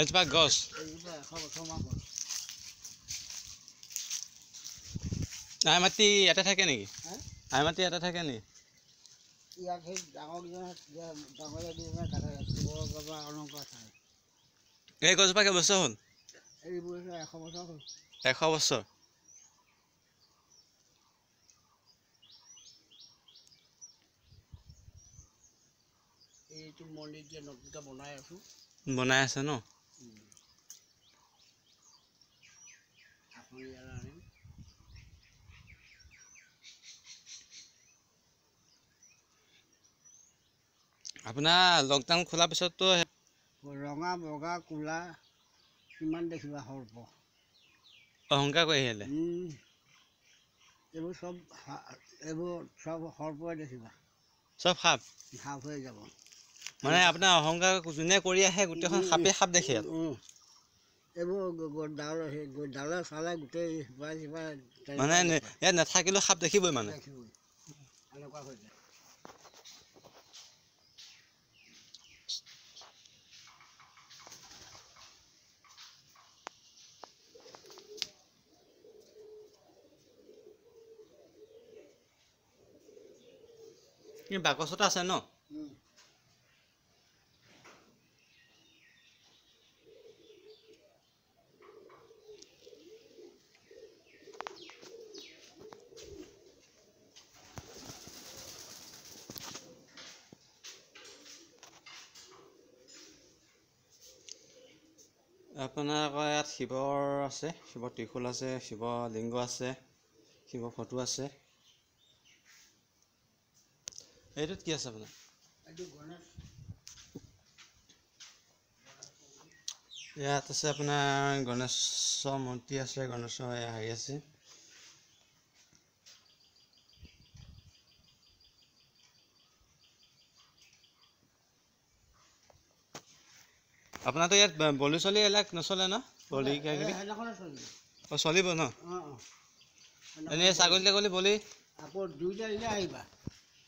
এজোপা গছ আই মাটি ইয়াতে থাকে নেকি আই মাটি ইয়াতে থাকে নেকি ইয়াত সেই ডাঙৰ এই গছজোপা কেইবছৰ হ'ল এইবোৰ 100 বছৰ হ'ল 100 বছৰ এইটো মন্দিৰ যে নতুনকৈ বনাই আছে ন আপোনাৰ লকডাউন খোলাৰ পিছততো ৰঙা বগা কোলা কিমান দেখিবা সৰ্প অহংকাৰ কৰি আহিলে এইবোৰ চব সৰ্পই দেখিবা চব সাপ হৈ যাব মানে আপোনাৰ অহংকাৰ যোনে কৰি আহে গোটেইখন সাপে সাপ দেখে এইবোৰ ডালে চালে গোটেই মানে ইয়াত নাথাকিলেও সাপ দেখিবই মানে এনেকুৱা হৈ যায় বাকচতে আছে ন আপোনাৰ আকৌ ইয়াত শিৱৰ আছে শিৱ ত্ৰিশূল আছে শিৱ লিংগ আছে শিৱ ফটো আছে এইটোত কি আছে আপোনাৰ ইয়াত আছে আপোনাৰ গণেশৰ মূৰ্তি আছে গণেশৰ হেৰি আছে আপোনাৰতো ইয়াত বলি চলি এলাক নচলে ন বলি চলিব ন এনেই ছাগলী তাগলী বলি আকৌ 2 তাৰিখে আহিবা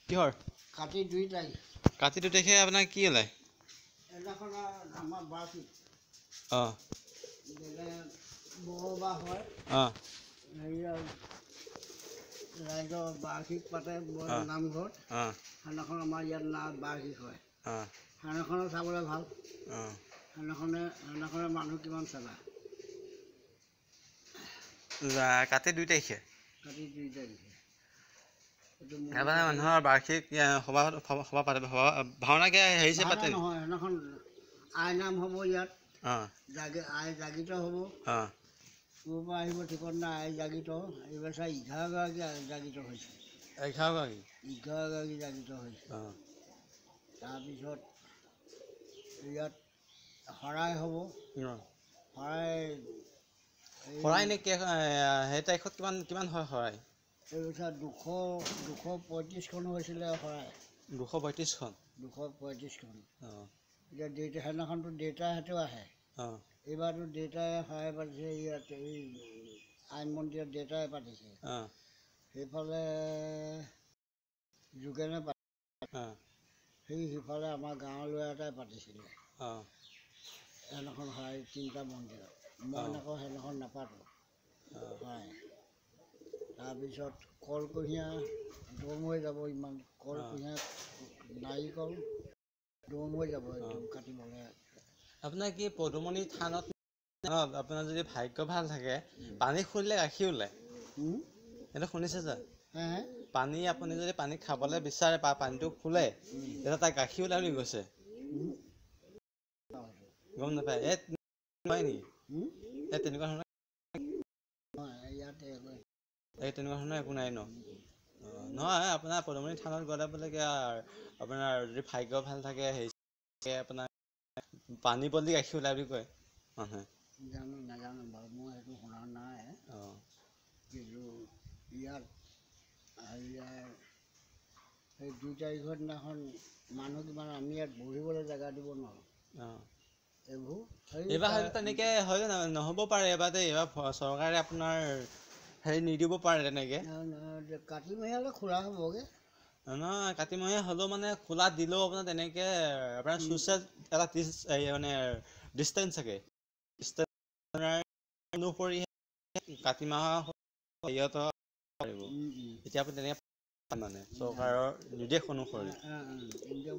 কিহৰ কাতি 2 তাৰিখ কাতি 2 তাৰিখে আপোনাৰ কি ওলায় আমাৰ বাৰ্ষিক বৰবাহ হয় ৰাইজৰ বাৰ্ষিক পাতে নামঘৰত সেইদিনাখন আমাৰ ইয়াত বাৰ্ষিক হয় সেইদিনাখনে চাবলৈ ভাল সেইদিনাখনে মানুহ কিমান চাবা কাতি 2 তাৰিখে কাতি 2 তাৰিখে এবাৰ মানুহৰ বাৰ্ষিক সভা পাতে ভাওনা হেৰিছে পাতে নহয় সেইদিনাখন আই নাম হ'ব ইয়াত আই জাগিত হ'ব ক'ৰ পৰা আহিব ঠিকনা আই জাগিত এইবাৰ 11 গৰাকী জাগিত হৈছে 11 গৰাকী জাগিত হৈছে তাৰপিছত ইয়াত শৰাই হ'ব শৰাই নে সেই তাৰিখত কিমান হয় শৰাই এইবছৰ 235খন হৈছিলে শৰাই 235খন এতিয়া সেইদিনাখনতো দেউতাহঁতেও আহে এইবাৰতো দেউতাই শৰাই পাতিছে ইয়াত এই আইন মন্দিৰত দেউতাই পাতিছে সেইফালে যোগেনে সিফালে আমাৰ গাঁৱৰ ল'ৰা এটাই পাতিছিলে সেইদিনাখন শৰাই 3টা মন্দিৰত মই আকৌ সেইদিনাখন নাপাতোঁ শৰাই তাৰপিছত কলকুঁহিয়া দম হৈ যাব ইমান কলকুঁহিয়া নাৰিকল দম হৈ যাব একদম কাটিবলৈ আপোনাৰ কি পদুমণি থানত আপোনাৰ যদি ভাগ্য ভাল থাকে পানী খুলিলে গাখীৰ ওলায় সেইটো শুনিছে যে পানী আপুনি যদি পানী খাবলৈ বিচাৰে বা পানীটো খোলে তেতিয়া তাৰ গাখীৰ ওলাই বুলি কৈছে গম নাপায় হয় নেকি তেনেকুৱা ধৰণৰ তেনেকুৱা ধৰণৰ একো নাই ন নহয় আপোনাৰ পদুমণি থানত গ'লে বোলে আপোনাৰ যদি ভাগ্য ভাল থাকে হেৰি আপোনাৰ পানী বদলি গাখীৰ ওলাই বুলি কয় মানুহে নাজানো বাৰু মই সেইটো শুনা নাই কিন্তু ইয়াত সেই 2 তাৰিখৰ দিনাখন মানুহ কিমান আমি ইয়াত বহিবলৈ জেগা দিব নোৱাৰোঁ এইবাৰ হয়তো তেনেকৈ হয়তো নহ'ব পাৰে এইবাৰ চৰকাৰে আপোনাৰ হেৰি নিদিব পাৰে তেনেকৈ কাতিমহীয়ালৈ খোলা হ'বগৈ নহয় কাতিমহীয়া হ'লেও মানে খোলা দিলেও আপোনাৰ তেনেকৈ আপোনাৰ ছ'চিয়েল এটা মানে ডিষ্টেঞ্চ থাকে অনুসৰি কাতি মাহৰ হেৰিয়ত পাৰিব এতিয়া আপুনি তেনেকৈ মানে চৰকাৰৰ নিৰ্দেশ অনুসৰি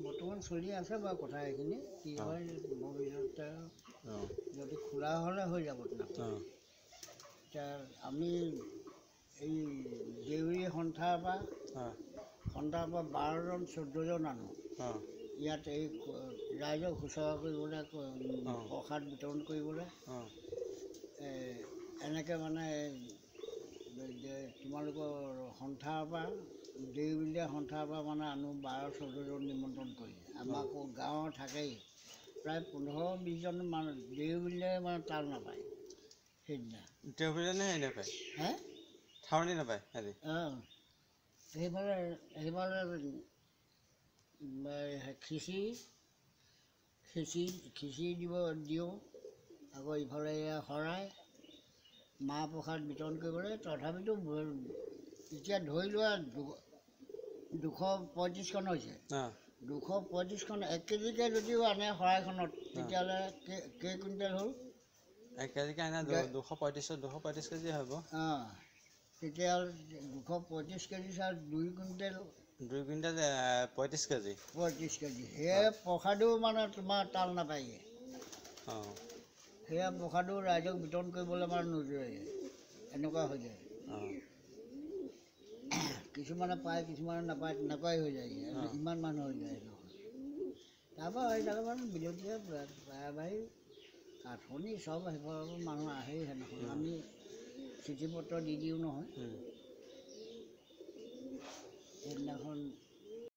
বৰ্তমান চলি আছে বাৰু কথা এইখিনি কি হয় ভৱিষ্যতে যদি খোলা হ'লে হৈ যাব এতিয়া আমি এই দেউৰী সন্থাৰ পৰা 12জন 14জন আনো ইয়াত এই ৰাইজক শুশ্ৰূষা কৰিবলৈ প্ৰসাদ বিতৰণ কৰিবলৈ এনেকৈ মানে তোমালোকৰ সন্থাৰ পৰা দেউৰীয়া সন্থাৰ পৰা মানে আনো 12-14জন নিমন্ত্ৰণ কৰি আমাৰ আকৌ গাঁৱৰ থাকেই প্ৰায় 15-20জন মানুহ দেউৰীয়ে মানে তাল নাপায় সেইদিনা দেউৰীয়ে নে নাপায় হে ঠাৱনি নাপায় হেৰি সেইফালে খিচিৰি দিওঁ আকৌ ইফালে শৰাই মাহ প্ৰসাদ বিতৰণ কৰিবলৈ তথাপিতো এতিয়া ধৰি লোৱা 235খন হৈছে 235খন 1 কেজিকৈ যদিও আনে শৰাইখনত তেতিয়াহ'লে কেই কুইণ্টেল হ'ল 1 কেজিকৈ আনে 235 কেজি হ'ব তেতিয়াহ'লে 235 কেজি চাউল 2 কুইণ্টেল 35 কেজি সেয়া প্ৰসাদো মানে তোমাৰ তাল নাপায়গৈ সেয়া প্ৰসাদো ৰাইজক বিতৰণ কৰিবলৈ মানে নোজোৰেগৈ এনেকুৱা হৈ যায় কিছুমানে পায় কিছুমানে নাপায় তেনেকুৱাই হৈ যায়গৈ ইমান মানুহ হৈ যায় তাৰপৰা হৈ থাকে মানে বিলতীয়া প্ৰায়ভাগ কাঠনি চব সেইফালৰ মানুহ আহেই সেনেকৈ আমি চিঠি পত্ৰ দি দিওঁ নহয় সেইদিনাখন